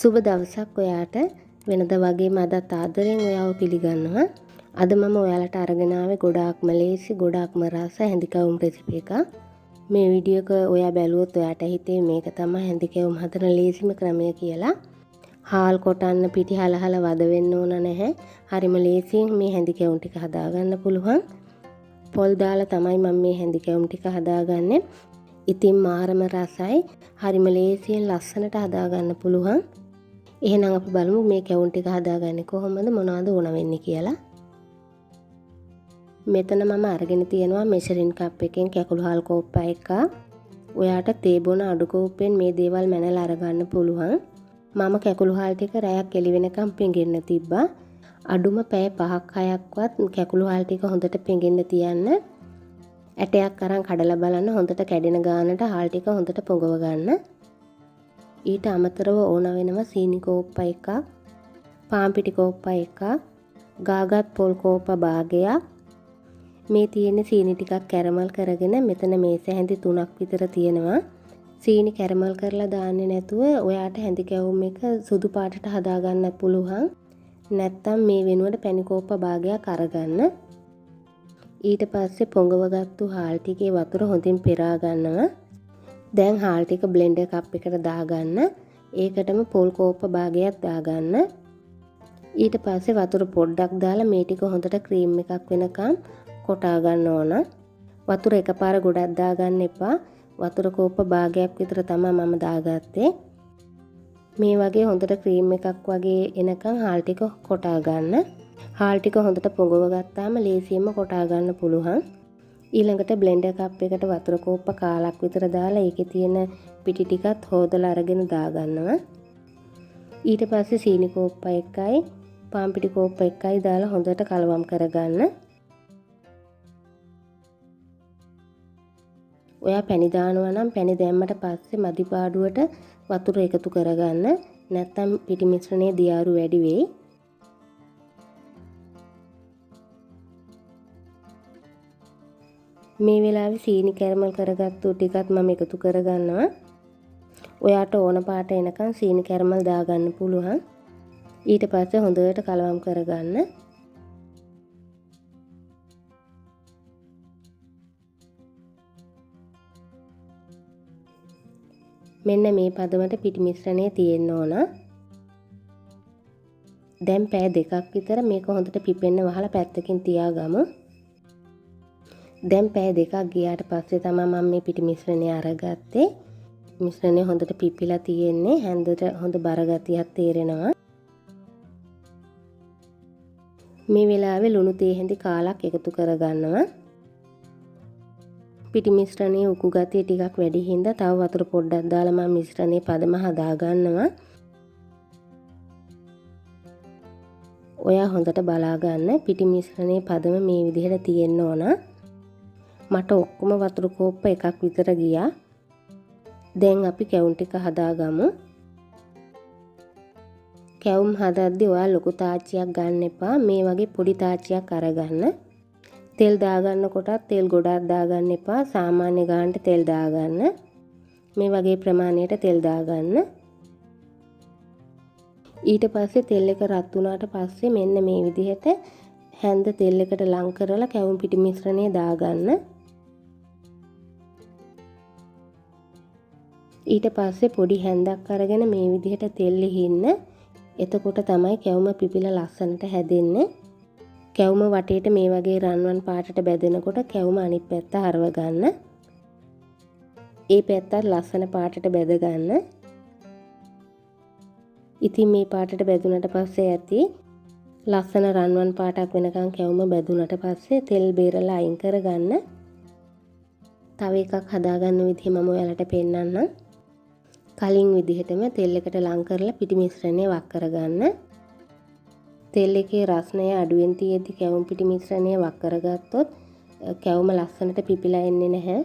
සුබ දවසක් ඔයාට. වෙනද වගේම අදත් ආදරෙන් ඔයාව පිළිගන්නවා. අද මම ඔයාලට අරගෙන ආවේ ගොඩාක්ම ලේසි ගොඩාක්ම රස හැඳිකවුම් රෙසිපි එකක්. මේ වීඩියෝ එක ඔයා බැලුවොත් ඔයාට හිතේ මේක තමයි හැඳිකවුම් හදන ලේසිම ක්‍රමය කියලා. හාල් කොටන්න පිටි හලහල වද වෙන්න ඕන නැහැ. හරිම ලේසියෙන් මේ හැඳිකවුම් ටික හදාගන්න පුළුවන්. පොල් දාලා තමයි මම මේ හැඳිකවුම් ටික හදාගන්නේ. ඉතින් මාරම රසයි. හරිම ලේසියෙන් ලස්සනට හදාගන්න පුළුවන්. එහෙනම් අපි බලමු මේ කැවුම් ටික හදාගන්නේ කොහොමද මොනවද ඕන වෙන්නේ කියලා. මෙතන මම අරගෙන තියෙනවා මෙෂරින් කප් එකෙන් කැකුළු හාල් කෝප්ප එකක්. ඔයාට තේ බොන අඩු කෝප්පෙන් මේ දේවල් මැනලා අරගන්න පුළුවන්. මම කැකුළු හාල් ටික රැයක් එළි වෙනකම් පෙඟෙන්න තිබ්බා. අඩුම පැය 5ක් 6ක්වත් කැකුළු හාල් ටික හොඳට පෙඟෙන්න තියන්න. ඇටයක් අරන් කඩලා බලන්න හොඳට කැඩෙන ගානට හාල් ටික හොඳට පොඟව ගන්න. ඊට අමතරව ඕන වෙනවා සීනි කෝප්ප එකක්, පාන් පිටි කෝප්ප එකක්, ගාගත් පොල් කෝප්ප භාගයක්. මේ තියෙන සීනි ටිකක් කැරමල් කරගෙන මෙතන මේස හැඳි 3ක් විතර තියෙනවා. සීනි කැරමල් කරලා දාන්නේ නැතුව ඔයාට හැඳි කැවුම් එක සුදු පාටට හදා ගන්න පුළුවන්. නැත්තම් මේ වෙනුවට පැණි කෝප්ප භාගයක් අරගන්න. ඊට පස්සේ පොඟවගත්තු හාල් ටිකේ වතුර හොඳින් පෙරා ගන්නවා. දැන් හාල් ටික බ්ලෙන්ඩර් කප් එකට දාගන්න. ඒකටම පොල් කෝප්ප භාගයක් දාගන්න. ඊට පස්සේ වතුර පොඩ්ඩක් දාලා මේ ටික හොඳට ක්‍රීම් එකක් වෙනකම් කොටා ගන්න ඕන. වතුර එකපාර ගොඩක් දාගන්න එපා. වතුර කෝප්ප භාගයක් විතර තමයි මම දාගත්තේ. මේ වගේ හොඳට ක්‍රීම් එකක් වගේ එනකම් හාල් ටික කොටා ගන්න. හාල් ටික හොඳට පොඟව ගත්තාම ලේසියෙන්ම කොටා ගන්න පුළුවන්. ඊළඟට බ්ලෙන්ඩර් කප් එකට වතුර කෝප්ප කාලක් විතර දාලා ඒකේ තියෙන පිටි ටිකත් හොදලා අරගෙන දාගන්නවා. ඊට පස්සේ සීනි කෝප්ප එකයි පාන් පිටි කෝප්ප එකයි දාලා හොඳට කලවම් කරගන්න. ඔයා පැණි දානවා නම් පැණි දැම්මට පස්සේ මදි පාඩුවට වතුර එකතු කරගන්න. නැත්නම් පිටි මිශ්‍රණයේ දියාරු වැඩි වෙයි. මේ වෙලාවේ සීනි කැරමල් කරගත්තු ටිකත් මම එකතු කරගන්නවා. ඔයාට ඕන පාට එනකන් සීනි කැරමල් දාගන්න පුළුවන්. ඊට පස්සේ හොඳට කලවම් කරගන්න. මෙන්න මේ පදමට පිටි මිශ්‍රණය තියෙන්න ඕන. දැන් පැය 2ක් විතර මේක හොඳට පිපෙන්න වහලා පැත්තකින් තියාගමු. දැන් පැය 2ක් ගියාට පස්සේ තමයි මම මේ පිටි මිශ්‍රණය අරගත්තේ. මිශ්‍රණය හොඳට පිපිලා තියෙන්නේ. හැන්දට හොඳ බර ගතියක් තේරෙනවා. මේ වෙලාවේ ලුණු තේ හැඳි කාලක් එකතු කරගන්නවා. පිටි මිශ්‍රණයේ උකු ගතිය ටිකක් වැඩි හින්දා තව වතුර පොඩ්ඩක් දාලා මම මිශ්‍රණයේ පදම හදා ගන්නවා. ඔයා හොඳට බලා ගන්න පිටි මිශ්‍රණයේ පදම මේ විදිහට තියෙන්න ඕන. මට ඔක්කොම වතුර කෝප්ප එකක් විතර ගියා. දැන් අපි කැවුම් ටික හදාගමු. කැවුම් හදද්දී ඔයා ලොකු තාච්චියක් ගන්න එපා. මේ වගේ පොඩි තාච්චියක් අරගන්න. තෙල් දාගන්න කොටත් තෙල් ගොඩක් දාගන්න එපා. සාමාන්‍ය ගානට තෙල් දාගන්න. මේ වගේ ප්‍රමාණයට තෙල් දාගන්න. ඊට පස්සේ තෙල් එක රත් වුණාට පස්සේ මෙන්න මේ විදිහට හැන්ද තෙල් එකට ලං කරලා කැවුම් පිටි මිශ්‍රණය දාගන්න. ඊට පස්සේ පොඩි හැන්දක් අරගෙන මේ විදිහට තෙල් ලිහින්න. එතකොට තමයි කැවුම පිපිලා ලස්සනට හැදෙන්නේ. කැවුම වටේට මේ වගේ රන්වන් පාටට බැදෙනකොට කැවුම අනිත් පැත්ත හරව ගන්න. ඒ පැත්තත් ලස්සන පාටට බැද ගන්න. ඉතින් මේ පාටට බැදුනට පස්සේ ඇති ලස්සන රන්වන් පාටක් වෙනකන් කැවුම බැදුනට පස්සේ තෙල් බේරලා අයින් කරගන්න. තව එකක් හදාගන්න විදිහ මම ඔයාලට පෙන්නන්නම්. කලින් විදිහටම තෙල් එකට ලං කරලා පිටි මිශ්‍රණය වක් කරගන්න. තෙල් එකේ රස්නය අඩුවෙන් තියෙද්දි කැවුම් පිටි මිශ්‍රණය වක් කරගත්තොත් කැවුම ලස්සනට පිපිලා එන්නේ නැහැ.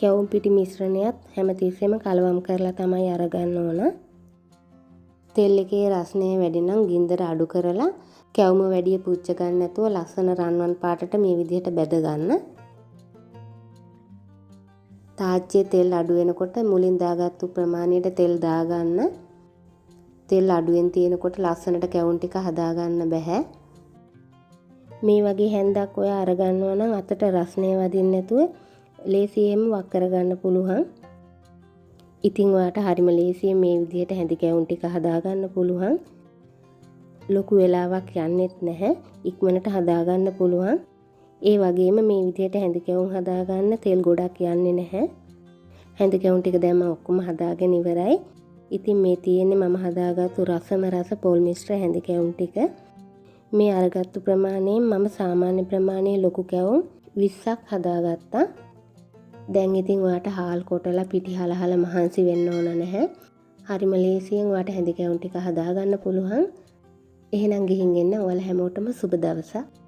කැවුම් පිටි මිශ්‍රණයත් හැමතිස්සෙම කලවම් කරලා තමයි අරගන්න ඕන. තෙල් එකේ රස්නය වැඩි නම් ගින්දර අඩු කරලා කැවුම වැඩි පුච්ච ගන්න නැතුව ලස්සන රන්වන් පාටට මේ විදිහට බැද ගන්න. තාච්චියේ තෙල් අඩු වෙනකොට මුලින් දාගත්තු ප්‍රමාණයට තෙල් දාගන්න. තෙල් අඩුවෙන් තියෙනකොට ලස්සනට කැවුම් ටික හදාගන්න බෑ. මේ වගේ හැන්දක් ඔය අරගන්නවා නම් අතට රස්නේ වදින්න නැතුව ලේසියෙන්ම වක් කරගන්න පුළුවන්. ඉතින් ඔයාට හරිම ලේසියෙන් මේ විදිහට හැඳි කැවුම් ටික හදාගන්න පුළුවන්. ලොකු වෙලාවක් යන්නෙත් නැහැ. ඉක්මනට හදාගන්න පුළුවන්. ඒ වගේම මේ විදිහට හැඳි කැවුම් හදාගන්න තෙල් ගොඩක් යන්නේ නැහැ. හැඳි කැවුම් ටික දැන් මම ඔක්කොම හදාගෙන ඉවරයි. ඉතින් මේ තියෙන්නේ මම හදාගත්තු රසම රස පොල් මිශ්‍ර හැඳි කැවුම් ටික. මේ අරගත්තු ප්‍රමාණයෙන් මම සාමාන්‍ය ප්‍රමාණයේ ලොකු කැවුම් 20ක් හදාගත්තා. දැන් ඉතින් ඔයාට හාල් කොටලා පිටි හලහල මහන්සි වෙන්න ඕන නැහැ. හරිම ලේසියෙන් ඔයාට හැඳි කැවුම් ටික හදාගන්න පුළුවන්. එහෙනම් ගිහින් එන්න. ඔයාලා හැමෝටම සුබ දවසක්.